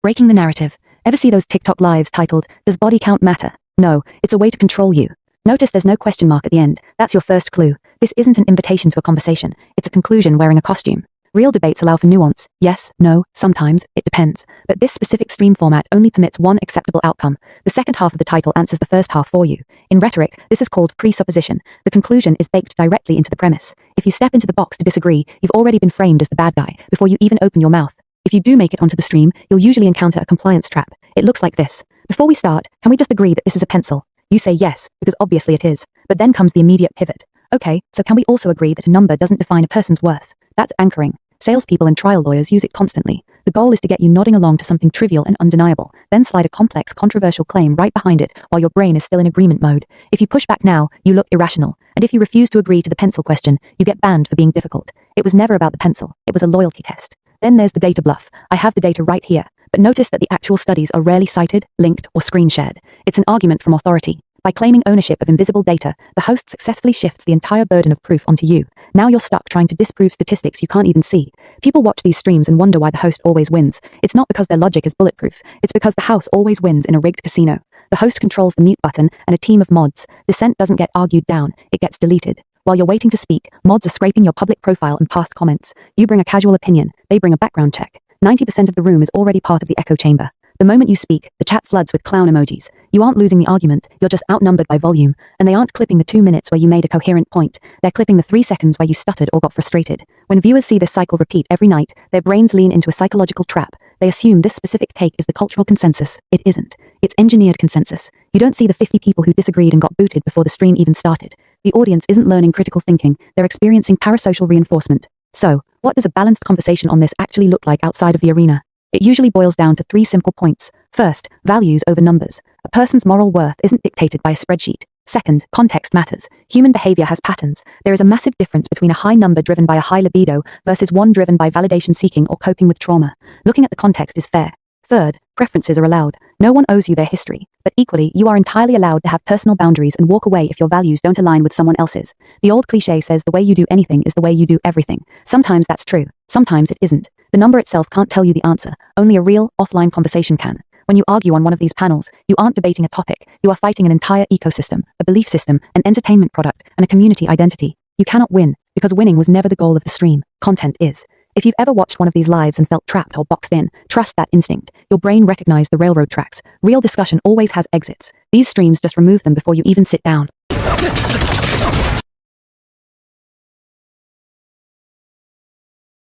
Breaking the narrative. Ever see those TikTok lives titled, "Does body count matter?" No, it's a way to control you. Notice there's no question mark at the end. That's your first clue. This isn't an invitation to a conversation. It's a conclusion wearing a costume. Real debates allow for nuance. Yes, no, sometimes, it depends. But this specific stream format only permits one acceptable outcome. The second half of the title answers the first half for you. In rhetoric, this is called presupposition. The conclusion is baked directly into the premise. If you step into the box to disagree, you've already been framed as the bad guy before you even open your mouth. If you do make it onto the stream, you'll usually encounter a compliance trap. It looks like this. Before we start, can we just agree that this is a pencil? You say yes, because obviously it is. But then comes the immediate pivot. Okay, so can we also agree that a number doesn't define a person's worth? That's anchoring. Salespeople and trial lawyers use it constantly. The goal is to get you nodding along to something trivial and undeniable, then slide a complex, controversial claim right behind it while your brain is still in agreement mode. If you push back now, you look irrational. And if you refuse to agree to the pencil question, you get banned for being difficult. It was never about the pencil. It was a loyalty test. Then there's the data bluff. I have the data right here. But notice that the actual studies are rarely cited, linked, or screen shared. It's an argument from authority. By claiming ownership of invisible data, the host successfully shifts the entire burden of proof onto you. Now you're stuck trying to disprove statistics you can't even see. People watch these streams and wonder why the host always wins. It's not because their logic is bulletproof. It's because the house always wins in a rigged casino. The host controls the mute button and a team of mods. Dissent doesn't get argued down, it gets deleted. While you're waiting to speak, mods are scraping your public profile and past comments. You bring a casual opinion, they bring a background check. 90% of the room is already part of the echo chamber. The moment you speak, the chat floods with clown emojis. You aren't losing the argument, you're just outnumbered by volume. And they aren't clipping the 2 minutes where you made a coherent point. They're clipping the 3 seconds where you stuttered or got frustrated. When viewers see this cycle repeat every night, their brains lean into a psychological trap. They assume this specific take is the cultural consensus. It isn't. It's engineered consensus. You don't see the 50 people who disagreed and got booted before the stream even started. The audience isn't learning critical thinking, they're experiencing parasocial reinforcement. So, what does a balanced conversation on this actually look like outside of the arena? It usually boils down to 3 simple points. First, values over numbers. A person's moral worth isn't dictated by a spreadsheet. Second, context matters. Human behavior has patterns. There is a massive difference between a high number driven by a high libido versus one driven by validation seeking or coping with trauma. Looking at the context is fair. Third, preferences are allowed. No one owes you their history, but equally, you are entirely allowed to have personal boundaries and walk away if your values don't align with someone else's. The old cliche says the way you do anything is the way you do everything. Sometimes that's true. Sometimes it isn't. The number itself can't tell you the answer. Only a real, offline conversation can. When you argue on one of these panels, you aren't debating a topic. You are fighting an entire ecosystem, a belief system, an entertainment product, and a community identity. You cannot win, because winning was never the goal of the stream. Content is. If you've ever watched one of these lives and felt trapped or boxed in, trust that instinct. Your brain recognized the railroad tracks. Real discussion always has exits. These streams just remove them before you even sit down.